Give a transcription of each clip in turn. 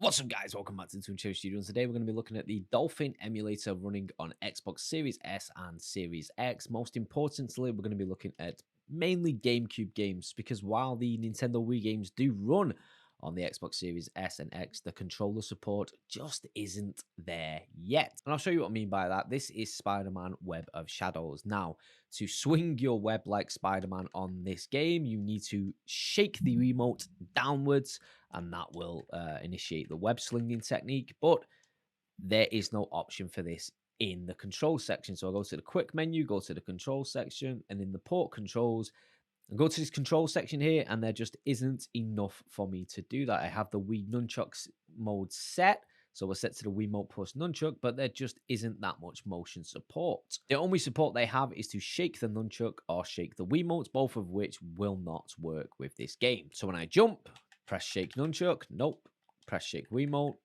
What's up, guys? Welcome back to the Twin Studio. And today we're going to be looking at the Dolphin emulator running on Xbox Series S and Series X. Most importantly, we're going to be looking at mainly GameCube games because while the Nintendo Wii games do run on the Xbox Series S and X, the controller support just isn't there yet. And I'll show you what I mean by that. This is Spider-Man Web of Shadows. Now, to swing your web like Spider-Man on this game, you need to shake the remote downwards and that will initiate the web slinging technique. But there is no option for this in the control section. So I'll go to the quick menu, go to the control section, and in the port controls, and go to this control section here, and there just isn't enough for me to do that. I have the Wii Nunchucks mode set, so we're set to the Wiimote Plus Nunchuck, but there just isn't that much motion support. The only support they have is to shake the Nunchuck or shake the Wiimote, both of which will not work with this game. So when I jump, press shake Nunchuck, nope. Press shake Wiimote,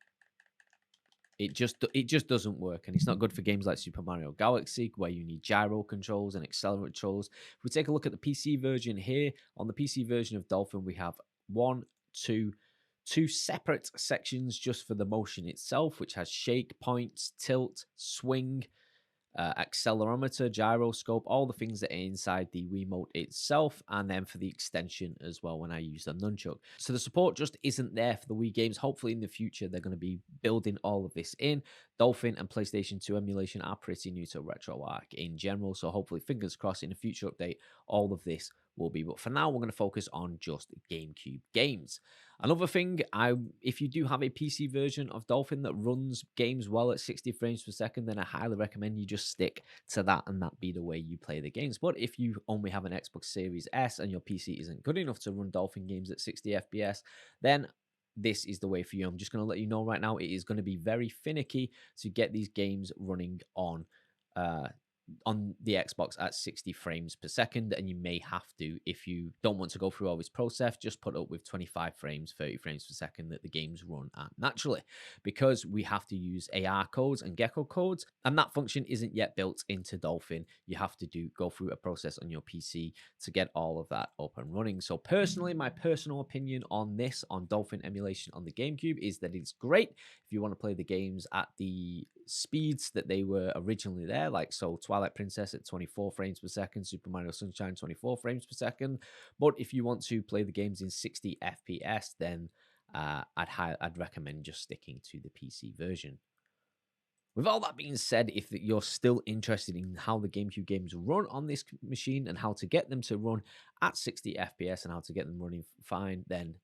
it just doesn't work, and it's not good for games like Super Mario Galaxy where you need gyro controls and accelerate controls. If we take a look at the PC version here, on the PC version of Dolphin, we have two separate sections just for the motion itself, which has shake, points, tilt, swing, accelerometer, gyroscope, all the things that are inside the Wiimote itself, and then for the extension as well when I use the Nunchuck. So the support just isn't there for the Wii games. Hopefully in the future they're going to be building all of this in. Dolphin and PlayStation 2 emulation are pretty new to Retroarch in general, so hopefully, fingers crossed, in a future update all of this will be. But for now, we're going to focus on just GameCube games. Another thing, if you do have a PC version of Dolphin that runs games well at 60 frames per second, then I highly recommend you just stick to that and that be the way you play the games. But if you only have an Xbox Series S and your PC isn't good enough to run Dolphin games at 60 FPS, then this is the way for you. I'm just going to let you know right now, it is going to be very finicky to get these games running on the Xbox at 60 frames per second, and you may have to, if you don't want to go through all this process, just put up with 25 frames, 30 frames per second that the games run at naturally, because we have to use AR codes and gecko codes, and that function isn't yet built into Dolphin. You have to go through a process on your PC to get all of that up and running. So personally, my personal opinion on this, on Dolphin emulation on the GameCube, is that it's great if you want to play the games at the speeds that they were originally there, like so Twilight Princess at 24 frames per second, Super Mario Sunshine 24 frames per second. But if you want to play the games in 60 FPS, then I'd recommend just sticking to the PC version. With all that being said, if you're still interested in how the GameCube games run on this machine and how to get them to run at 60 FPS and how to get them running fine, then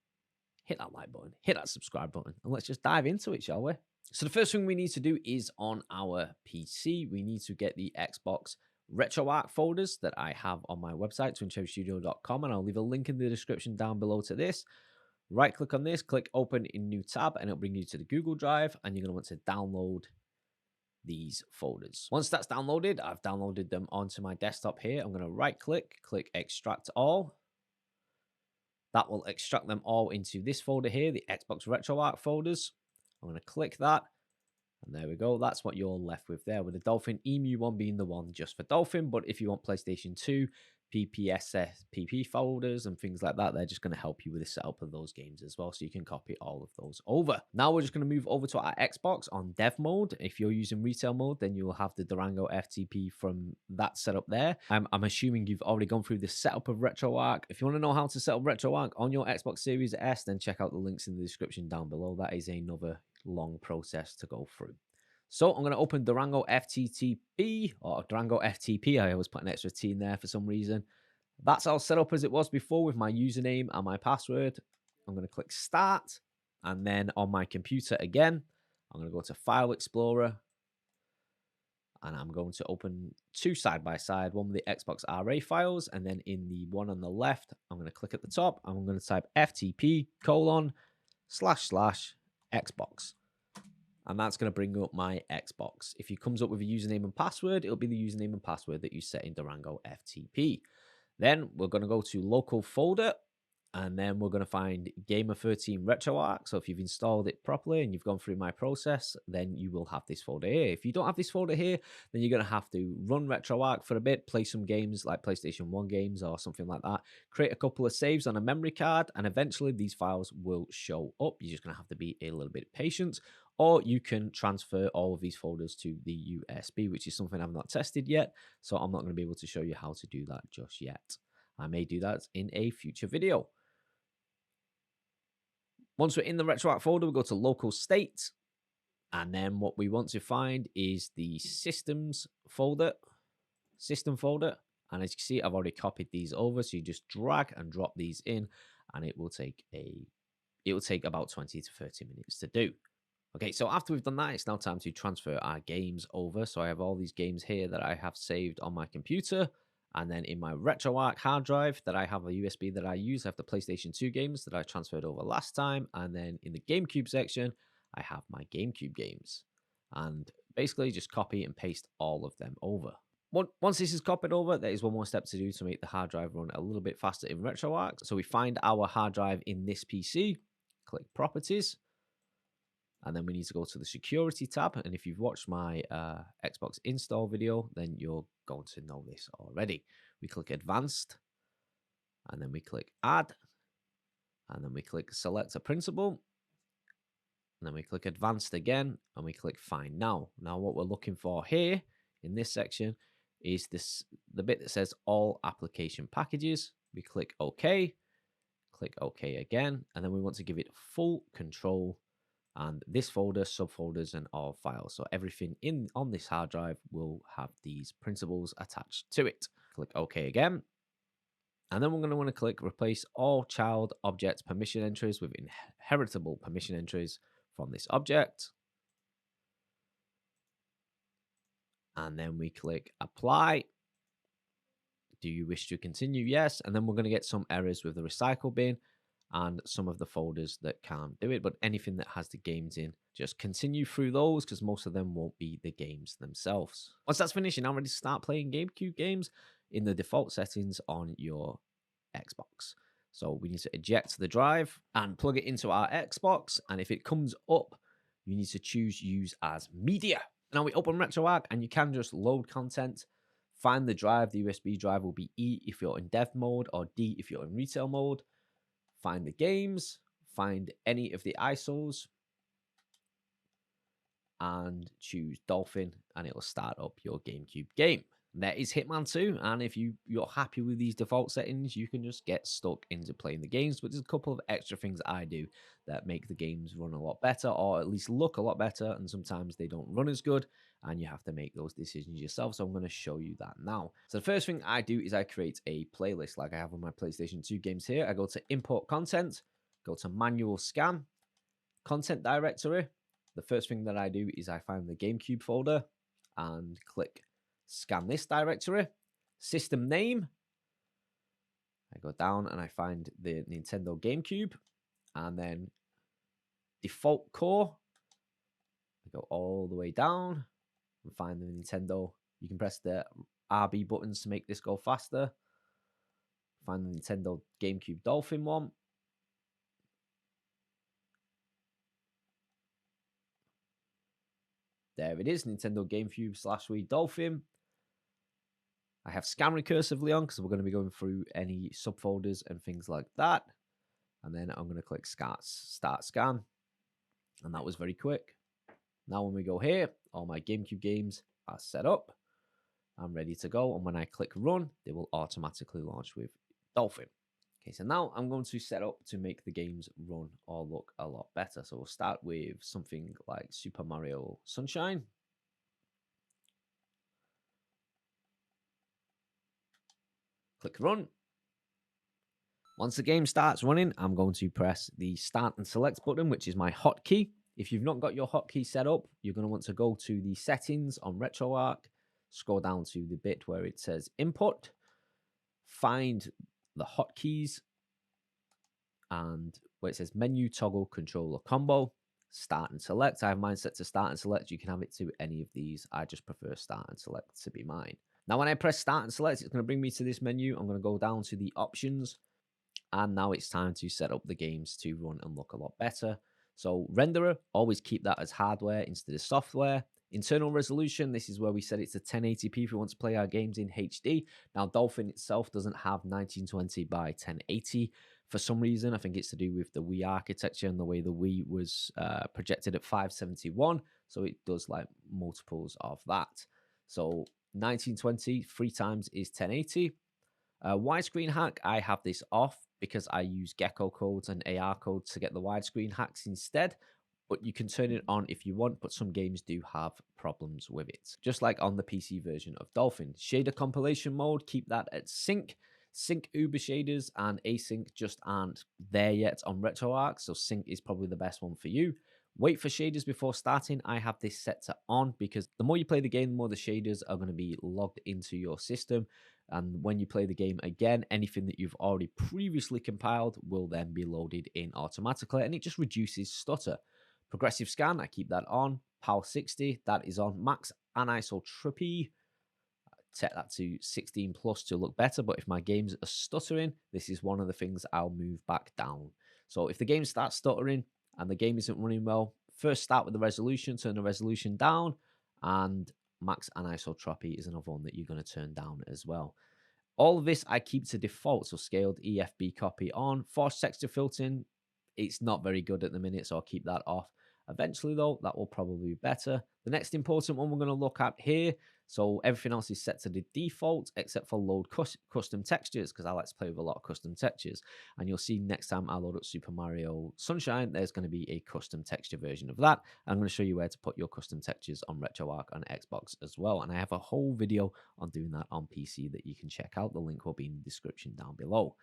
hit that like button, hit that subscribe button, and let's just dive into it, shall we? So the first thing we need to do is on our PC, we need to get the Xbox Retroarch folders that I have on my website, twincherrystudio.com, and I'll leave a link in the description down below to this. Right click on this, click open in new tab, and it'll bring you to the Google Drive, and you're going to want to download these folders. Once that's downloaded, I've downloaded them onto my desktop here. I'm going to right click, click extract all. That will extract them all into this folder here, the Xbox Retroarch folders. I'm going to click that, and there we go. That's what you're left with there, with the Dolphin Emu one being the one just for Dolphin. But if you want PlayStation 2, PPSS, PP folders and things like that, they're just going to help you with the setup of those games as well, so you can copy all of those over. Now we're just going to move over to our Xbox on dev mode. If you're using retail mode, then you will have the Durango FTP from that setup there. I'm assuming you've already gone through the setup of Retroarch. If you want to know how to set up Retroarch on your Xbox Series S, then check out the links in the description down below. That is another long process to go through. So I'm going to open Durango FTTP or Durango FTP. I always put an extra T in there for some reason. That's all set up as it was before with my username and my password. I'm going to click start, and then on my computer again, I'm going to go to File Explorer, and I'm going to open two side by side, one with the Xbox RA files, and then in the one on the left, I'm going to click at the top, and I'm going to type FTP://Xbox. And that's going to bring up my Xbox. If it comes up with a username and password, it'll be the username and password that you set in Durango FTP. Then we're going to go to local folder, And then we're going to find Gamer 13 Retroarch. So if you've installed it properly and you've gone through my process, then you will have this folder here. If you don't have this folder here, then you're going to have to run Retroarch for a bit, play some games like PlayStation 1 games or something like that, create a couple of saves on a memory card, and eventually these files will show up. You're just going to have to be a little bit patient, or you can transfer all of these folders to the USB, which is something I've not tested yet. So I'm not going to be able to show you how to do that just yet. I may do that in a future video. Once we're in the Retroarch folder, we go to local state. And then what we want to find is the system folder. And as you can see, I've already copied these over. So you just drag and drop these in, and it will take about 20 to 30 minutes to do. Okay, so after we've done that, it's now time to transfer our games over. So I have all these games here that I have saved on my computer. And then in my Retroarch hard drive that I have a USB that I use, I have the PlayStation 2 games that I transferred over last time. And then in the GameCube section, I have my GameCube games. And basically just copy and paste all of them over. Once this is copied over, there is one more step to do to make the hard drive run a little bit faster in Retroarch. So we find our hard drive in this PC, click Properties. And then we need to go to the security tab. And if you've watched my Xbox install video, then you're going to know this already. We click advanced, and then we click add, and then we click select a principal, and then we click advanced again, and we click find now. Now what we're looking for here in this section is the bit that says all application packages. We click OK again, and then we want to give it full control. And this folder, subfolders, and all files. So everything on this hard drive will have these principles attached to it. Click OK again. And then we're going to want to click replace all child object permission entries with inheritable permission entries from this object. And then we click apply. Do you wish to continue? Yes. And then we're going to get some errors with the recycle bin and some of the folders that can't do it, but anything that has the games in, just continue through those because most of them won't be the games themselves. Once that's finished, you're now ready to start playing GameCube games in the default settings on your Xbox. So we need to eject the drive and plug it into our Xbox, and if it comes up, you need to choose use as media. Now we open Retroarch, and you can just load content, find the drive. The USB drive will be E if you're in dev mode, or D if you're in retail mode. Find the games, find any of the ISOs, and choose Dolphin, and it will start up your GameCube game. There is Hitman 2, and if you're happy with these default settings, you can just get stuck into playing the games, but there's a couple of extra things I do that make the games run a lot better, or at least look a lot better, and sometimes they don't run as good, and you have to make those decisions yourself, so I'm going to show you that now. So the first thing I do is I create a playlist like I have on my PlayStation 2 games here. I go to import content, go to manual scan, content directory. The first thing that I do is I find the GameCube folder and click scan this directory. System name, I go down and I find the Nintendo GameCube, and then default core, I go all the way down and find the Nintendo. You can press the RB buttons to make this go faster. Find the Nintendo GameCube Dolphin one. There it is, Nintendo GameCube / Wii Dolphin. I have scan recursively on because we're going to be going through any subfolders and things like that. And then I'm going to click start scan. And that was very quick. Now when we go here, all my GameCube games are set up. I'm ready to go. And when I click run, they will automatically launch with Dolphin. Okay, so now I'm going to set up to make the games run or look a lot better. So we'll start with something like Super Mario Sunshine. Click run. Once the game starts running, I'm going to press the start and select button, which is my hotkey. If you've not got your hotkey set up, you're going to want to go to the settings on Retroarch, scroll down to the bit where it says input, find the hotkeys, and where it says menu, toggle, controller, combo, start and select. I have mine set to start and select. You can have it to any of these. I just prefer start and select to be mine. Now, when I press start and select, it's going to bring me to this menu. I'm going to go down to the options. And now it's time to set up the games to run and look a lot better. So renderer, always keep that as hardware instead of software. Internal resolution, this is where we set it to 1080p if we want to play our games in HD. Now, Dolphin itself doesn't have 1920 by 1080 for some reason. I think it's to do with the Wii architecture and the way the Wii was projected at 571. So it does like multiples of that. So 1920 three times is 1080. Widescreen hack, I have this off because I use Gecko codes and AR codes to get the widescreen hacks instead. But you can turn it on if you want, but some games do have problems with it. Just like on the PC version of Dolphin. Shader compilation mode, keep that at sync. Sync Uber shaders and async just aren't there yet on RetroArch, so sync is probably the best one for you. Wait for shaders before starting. I have this set to on because the more you play the game, the more the shaders are going to be logged into your system. And when you play the game again, anything that you've already previously compiled will then be loaded in automatically, and it just reduces stutter. Progressive scan, I keep that on. PAL 60, that is on. Max anisotropy, set that to 16 plus to look better, but if my games are stuttering, this is one of the things I'll move back down. So if the game starts stuttering and the game isn't running well, first start with the resolution, turn the resolution down, and max anisotropy is another one that you're going to turn down as well. All of this I keep to default, so scaled EFB copy on. Force texture filtering, it's not very good at the minute, so I'll keep that off. Eventually, though, that will probably be better. The next important one we're going to look at here, so everything else is set to the default except for load custom textures, because I like to play with a lot of custom textures. And you'll see next time I load up Super Mario Sunshine, there's going to be a custom texture version of that. I'm going to show you where to put your custom textures on Retroarch on Xbox as well. And I have a whole video on doing that on PC that you can check out. The link will be in the description down below.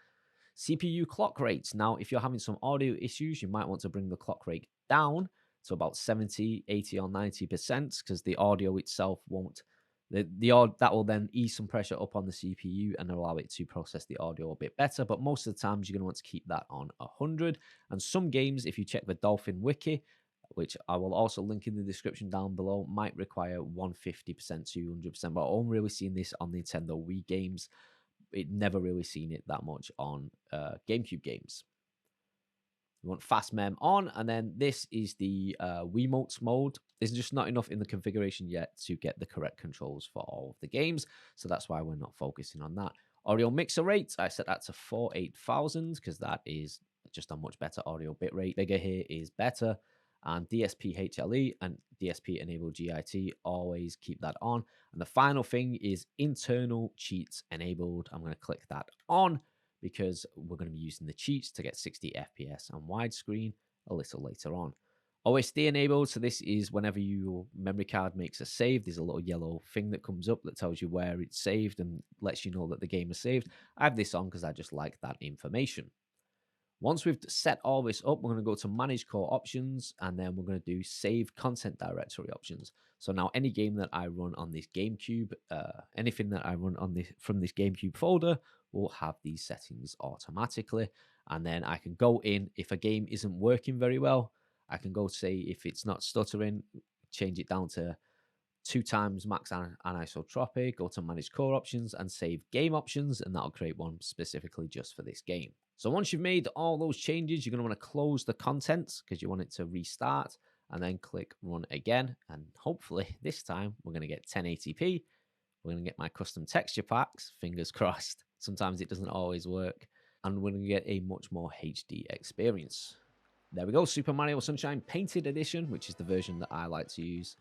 CPU clock rates. Now, if you're having some audio issues, you might want to bring the clock rate down to about 70, 80, or 90% because the audio itself won't. That will then ease some pressure up on the CPU and allow it to process the audio a bit better. But most of the times, you're going to want to keep that on 100. And some games, if you check the Dolphin wiki, which I will also link in the description down below, might require 150%, 200%. But I'm really seeing this on Nintendo Wii games. It never really seen it that much on GameCube games. You want fast mem on, and then this is the Wiimotes mode. There's just not enough in the configuration yet to get the correct controls for all of the games, so that's why we're not focusing on that. Audio mixer rate, I set that to 48,000 because that is just a much better audio bitrate. Bigger here is better. And DSP HLE and DSP enable GIT, always keep that on. And the final thing is internal cheats enabled. I'm going to click that on because we're going to be using the cheats to get 60 FPS and widescreen a little later on. OSD enabled, so this is whenever your memory card makes a save, there's a little yellow thing that comes up that tells you where it's saved and lets you know that the game is saved. I have this on because I just like that information. Once we've set all this up, we're going to go to Manage Core Options, and then we're going to do Save Content Directory Options. So now any game that I run on this GameCube, anything that I run on this from this GameCube folder will have these settings automatically. And then I can go in, if a game isn't working very well, I can go say if it's not stuttering, change it down to 2 times max anisotropy, go to Manage Core Options and Save Game Options, and that'll create one specifically just for this game. So once you've made all those changes, you're going to want to close the contents because you want it to restart, and then click Run Again. And hopefully this time we're going to get 1080p. We're going to get my custom texture packs, fingers crossed. Sometimes it doesn't always work. And we're going to get a much more HD experience. There we go, Super Mario Sunshine Painted Edition, which is the version that I like to use.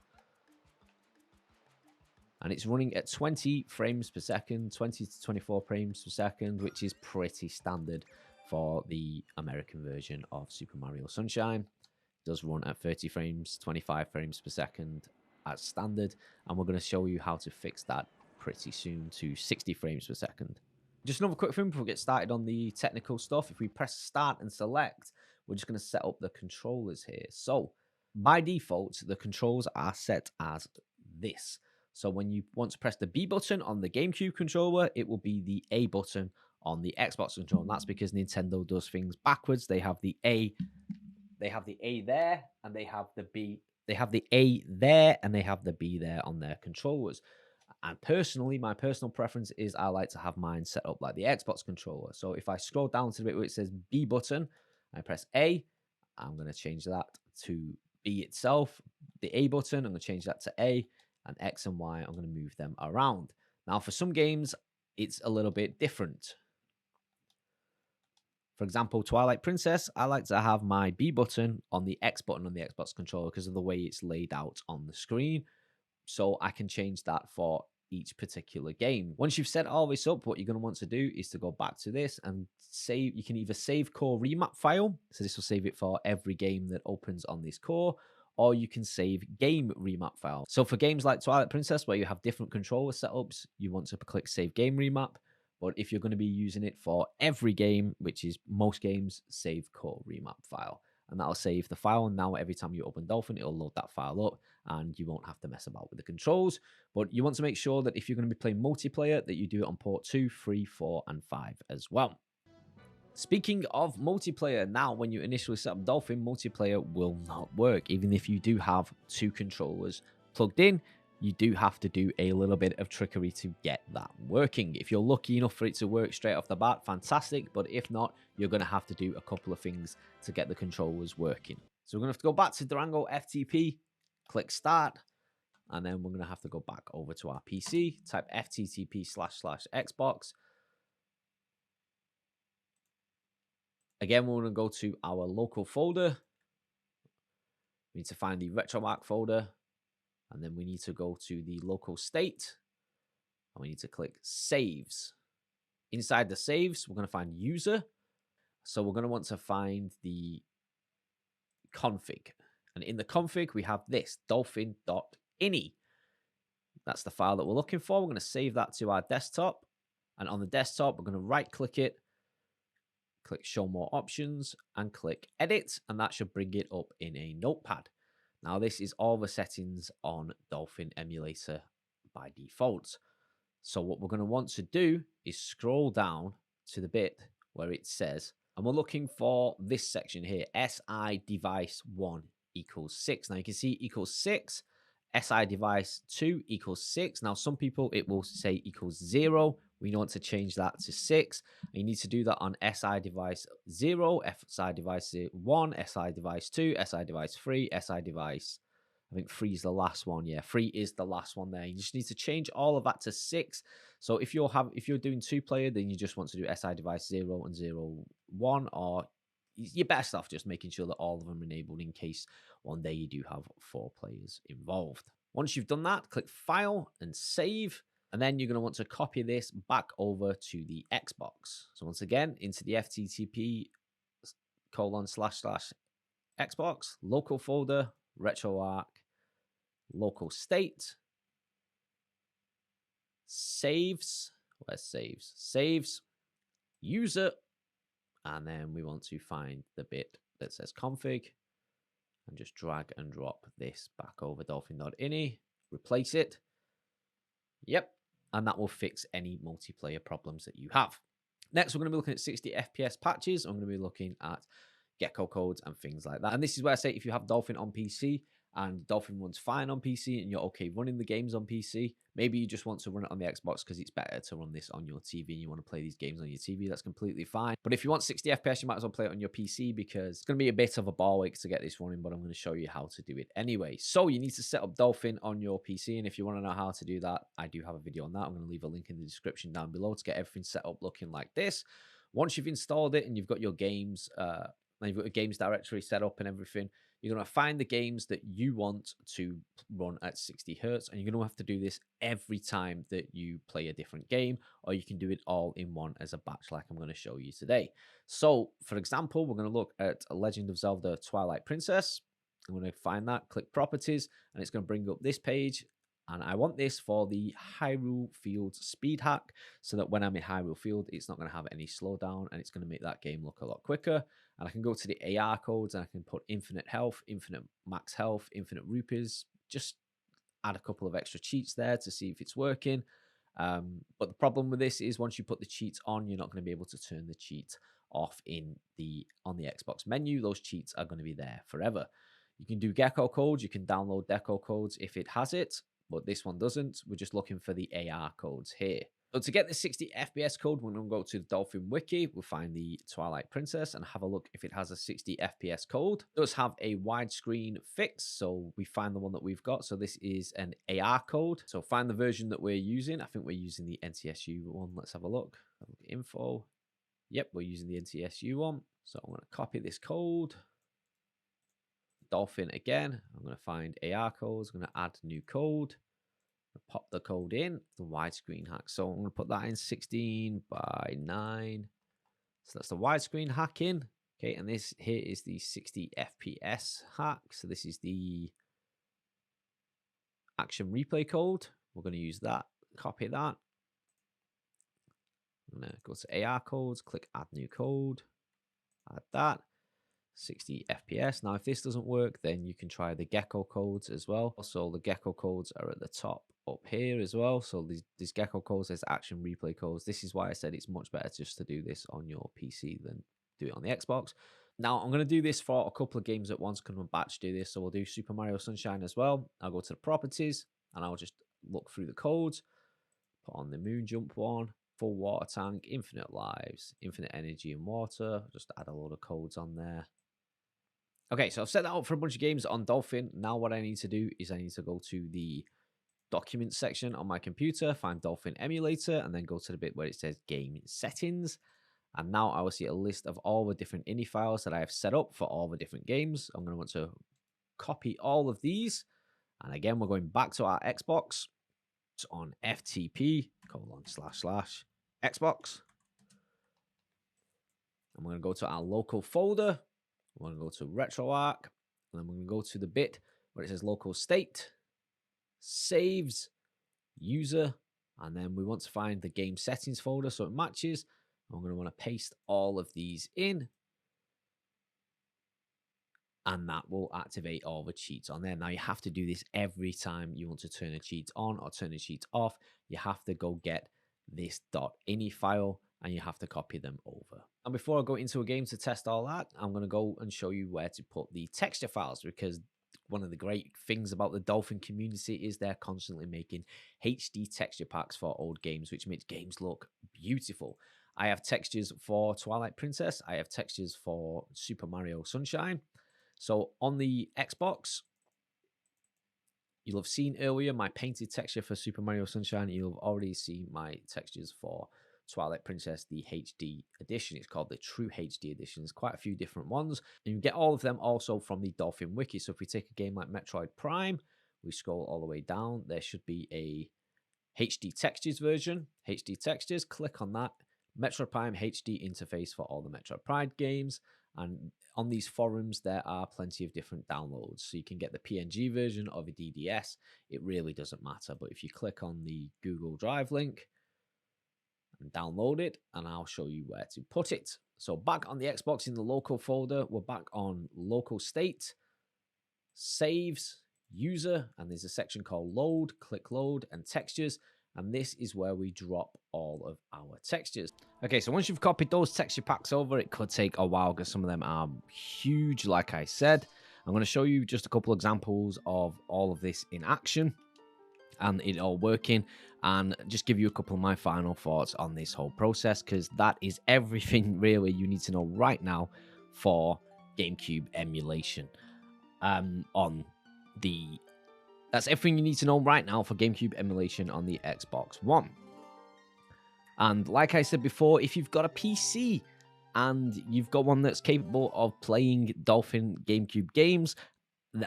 And it's running at 20 frames per second, 20 to 24 frames per second, which is pretty standard for the American version of Super Mario Sunshine. It does run at 30 frames, 25 frames per second as standard. And we're going to show you how to fix that pretty soon to 60 frames per second. Just another quick thing before we get started on the technical stuff. If we press start and select, we're just going to set up the controllers here. So by default, the controls are set as this. So when you want to press the B button on the GameCube controller, it will be the A button on the Xbox controller. And that's because Nintendo does things backwards. They have the A there, and they have the B. They have the A there, and they have the B there on their controllers. And personally, my personal preference is I like to have mine set up like the Xbox controller. So if I scroll down to the bit where it says B button, I press A, I'm going to change that to B itself. The A button, I'm going to change that to A, and X and Y, I'm going to move them around. Now, for some games, it's a little bit different. For example, Twilight Princess, I like to have my B button on the X button on the Xbox controller because of the way it's laid out on the screen. So I can change that for each particular game. Once you've set all this up, what you're going to want to do is to go back to this and save. You can either save core remap file, so this will save it for every game that opens on this core, or you can save game remap file. So for games like Twilight Princess, where you have different controller setups, you want to click save game remap. But if you're going to be using it for every game, which is most games, save core remap file. And that'll save the file. And now every time you open Dolphin, it'll load that file up and you won't have to mess about with the controls. But you want to make sure that if you're going to be playing multiplayer, that you do it on port 2, 3, 4, and 5 as well. Speaking of multiplayer, now when you initially set up Dolphin, multiplayer will not work. Even if you do have 2 controllers plugged in, you do have to do a little bit of trickery to get that working. If you're lucky enough for it to work straight off the bat, fantastic. But if not, you're going to have to do a couple of things to get the controllers working. So we're going to have to go back to Durango FTP, click start, and then we're going to have to go back over to our PC, type FTTP//Xbox. Again, we're going to go to our local folder. We need to find the Retroarch folder. And then we need to go to the local state. And we need to click saves. Inside the saves, we're going to find user. So we're going to want to find the config. And in the config, we have this, dolphin.ini. That's the file that we're looking for. We're going to save that to our desktop. And on the desktop, we're going to right-click it, click Show More Options, and click Edit. And that should bring it up in a notepad. Now, this is all the settings on Dolphin Emulator by default. So what we're going to want to do is scroll down to the bit where it says, and we're looking for this section here, SI device 1 equals 6. Now, you can see equals 6, SI device 2 equals 6. Now, some people, it will say equals 0. We want to change that to 6. And you need to do that on SI device 0, SI device 1, SI device 2, SI device 3, SI device, I think 3 is the last one. Yeah, 3 is the last one there. You just need to change all of that to 6. So if you're doing 2-player, then you just want to do SI device 0 and 0, 1, or you're best off just making sure that all of them are enabled in case one day you do have 4 players involved. Once you've done that, click File and Save. And then you're going to want to copy this back over to the Xbox. So once again, into the FTTP://Xbox, local folder, Retroarch, local state, saves, where's saves? Saves, user, and then we want to find the bit that says config, and just drag and drop this back over dolphin.ini, replace it. Yep. And that will fix any multiplayer problems that you have. Next, we're going to be looking at 60 FPS patches. I'm going to be looking at gecko codes and things like that. And this is where I say if you have Dolphin on PC and Dolphin runs fine on PC and you're okay running the games on PC, maybe you just want to run it on the Xbox because it's better to run this on your TV and you want to play these games on your TV, that's completely fine. But if you want 60 FPS, you might as well play it on your PC because it's going to be a bit of a ball ache to get this running, but I'm going to show you how to do it anyway. So you need to set up Dolphin on your PC, and if you want to know how to do that, I do have a video on that. I'm going to leave a link in the description down below to get everything set up looking like this. Once you've installed it and you've got your games, and you've got a games directory set up and everything, you're going to find the games that you want to run at 60 hertz, and you're going to have to do this every time that you play a different game, or you can do it all in one as a batch like I'm going to show you today. So, for example, we're going to look at Legend of Zelda Twilight Princess. I'm going to find that, click Properties, and it's going to bring up this page. And I want this for the Hyrule Field speed hack so that when I'm in Hyrule Field, it's not going to have any slowdown and it's going to make that game look a lot quicker. And I can go to the AR codes and I can put infinite health, infinite max health, infinite rupees, just add a couple of extra cheats there to see if it's working. But the problem with this is once you put the cheats on, you're not going to be able to turn the cheat off on the Xbox menu. Those cheats are going to be there forever. You can do gecko codes. You can download deco codes if it has it. but this one doesn't. We're just looking for the AR codes here. So to get the 60 FPS code, we're going to go to the Dolphin wiki. We'll find the Twilight Princess and have a look if it has a 60 FPS code. It does have a widescreen fix, so we find the one that we've got. So this is an AR code. So find the version that we're using. I think we're using the NTSU one. Let's have a look. Info. Yep, we're using the NTSU one. So I'm going to copy this code. Dolphin again. I'm going to find AR codes. I'm going to add new code. Pop the code in, the widescreen hack. So I'm going to put that in 16 by 9. So that's the widescreen hack in. Okay, and this here is the 60 FPS hack. So this is the action replay code. We're going to use that. Copy that. I'm going to go to AR codes, click add new code. Add that. 60 FPS. Now, if this doesn't work, then you can try the gecko codes as well. So the gecko codes are at the top up here as well. So these gecko codes, there's action replay codes. This is why I said it's much better just to do this on your PC than do it on the Xbox. Now, I'm going to do this for a couple of games at once. Can we batch do this? So we'll do Super Mario Sunshine as well. I'll go to the properties and I'll just look through the codes. Put on the moon jump one. Full water tank, infinite lives, infinite energy and water. Just add a load of codes on there. Okay, so I've set that up for a bunch of games on Dolphin. Now what I need to do is I need to go to the documents section on my computer, find Dolphin emulator, and then go to the bit where it says game settings. And now I will see a list of all the different ini files that I have set up for all the different games. I'm going to want to copy all of these. And again, we're going back to our Xbox. It's on ftp://Xbox. I'm going to go to our local folder. We're going to go to Retroarch, and then we're going to go to the bit where it says local state, saves, user, and then we want to find the game settings folder so it matches. I'm going to want to paste all of these in, and that will activate all the cheats on there. Now, you have to do this every time you want to turn a cheat on or turn a cheat off. You have to go get this .ini file, and you have to copy them over. And before I go into a game to test all that, I'm going to go and show you where to put the texture files, because one of the great things about the Dolphin community is they're constantly making HD texture packs for old games, which makes games look beautiful. I have textures for Twilight Princess. I have textures for Super Mario Sunshine. So on the Xbox, you'll have seen earlier my painted texture for Super Mario Sunshine. You'll have already seen my textures for Twilight Princess, the HD edition. It's called the True HD edition. There's quite a few different ones. And you get all of them also from the Dolphin wiki. So if we take a game like Metroid Prime, we scroll all the way down, there should be a HD textures version. HD textures, click on that. Metroid Prime HD interface for all the Metroid Prime games. And on these forums, there are plenty of different downloads. So you can get the PNG version or the DDS. It really doesn't matter. But if you click on the Google Drive link and download it, and I'll show you where to put it. So back on the Xbox in the local folder, we're back on local state, saves, user, and there's a section called load. Click load and textures. And this is where we drop all of our textures. Okay, so once you've copied those texture packs over, it could take a while because some of them are huge, like I said. I'm going to show you just a couple examples of all of this in action and it all working, and just give you a couple of my final thoughts on this whole process, because that is everything really you need to know right now for GameCube emulation. That's everything you need to know right now for GameCube emulation on the Xbox One. And like I said before, if you've got a PC and you've got one that's capable of playing Dolphin GameCube games,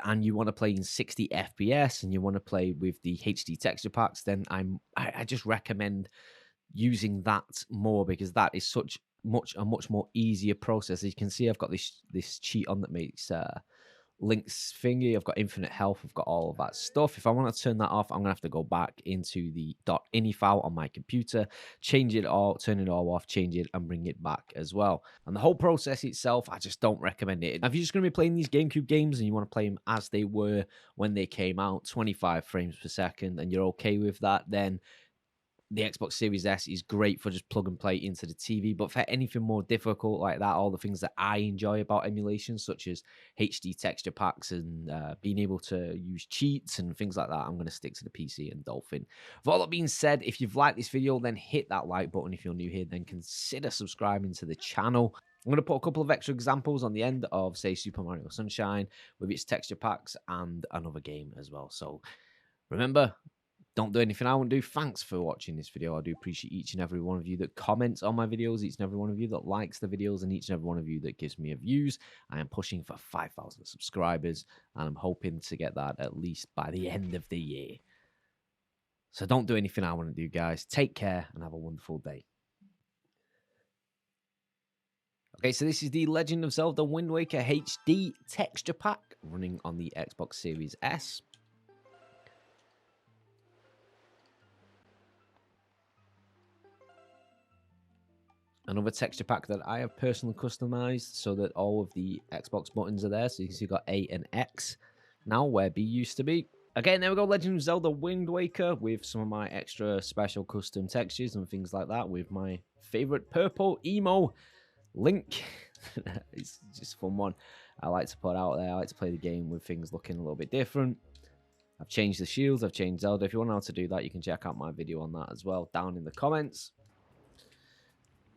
and you want to play in 60 FPS and you want to play with the HD texture packs, then I just recommend using that more, because that is a much more easier process. As you can see, I've got this cheat on that makes Link's thingy. I've got infinite health. I've got all of that stuff. If I want to turn that off, I'm going to have to go back into the .ini file on my computer, change it all, turn it all off, change it, and bring it back as well. And the whole process itself, I just don't recommend it. If you're just going to be playing these GameCube games and you want to play them as they were when they came out, 25 frames per second, and you're okay with that, then the Xbox Series S is great for just plug and play into the TV, but for anything more difficult like that, all the things that I enjoy about emulation, such as HD texture packs and being able to use cheats and things like that, I'm going to stick to the PC and Dolphin. With all that being said, if you've liked this video, then hit that like button. If you're new here, then consider subscribing to the channel. I'm going to put a couple of extra examples on the end of, say, Super Mario Sunshine with its texture packs and another game as well. So remember, don't do anything I won't do. Thanks for watching this video. I do appreciate each and every one of you that comments on my videos, each and every one of you that likes the videos, and each and every one of you that gives me a views. I am pushing for 5,000 subscribers, and I'm hoping to get that at least by the end of the year. So don't do anything I want to do, guys. Take care and have a wonderful day. Okay, so this is the Legend of Zelda Wind Waker HD texture pack running on the Xbox Series S. Another texture pack that I have personally customized so that all of the Xbox buttons are there. So you can see you've got A and X now where B used to be. Again, there we go, Legend of Zelda Wind Waker with some of my extra special custom textures and things like that with my favorite purple emo Link. It's just a fun one I like to put out there. I like to play the game with things looking a little bit different. I've changed the shields, I've changed Zelda. If you want to know how to do that, you can check out my video on that as well down in the comments.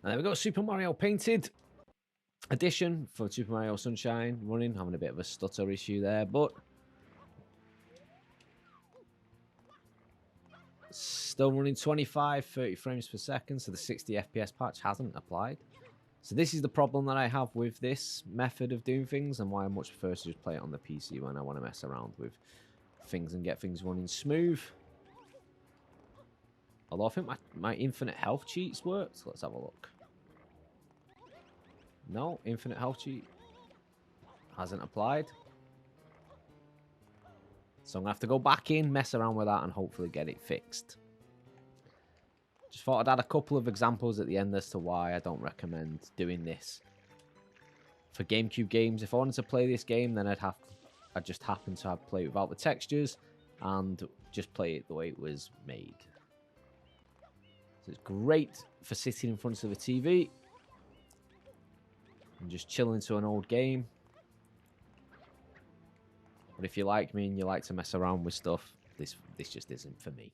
And there we go, Super Mario Painted Edition for Super Mario Sunshine running. Having a bit of a stutter issue there, but still running 25, 30 frames per second, so the 60 FPS patch hasn't applied. So this is the problem that I have with this method of doing things, and why I much prefer to just play it on the PC when I want to mess around with things and get things running smooth. Although I think my infinite health cheats worked. Let's have a look. No, infinite health cheat hasn't applied. So I'm going to have to go back in, mess around with that, and hopefully get it fixed. Just thought I'd add a couple of examples at the end as to why I don't recommend doing this for GameCube games. If I wanted to play this game, then I'd just happen to have played without the textures and just play it the way it was made. So it's great for sitting in front of the TV and just chilling to an old game. But if you like me and you like to mess around with stuff, this just isn't for me.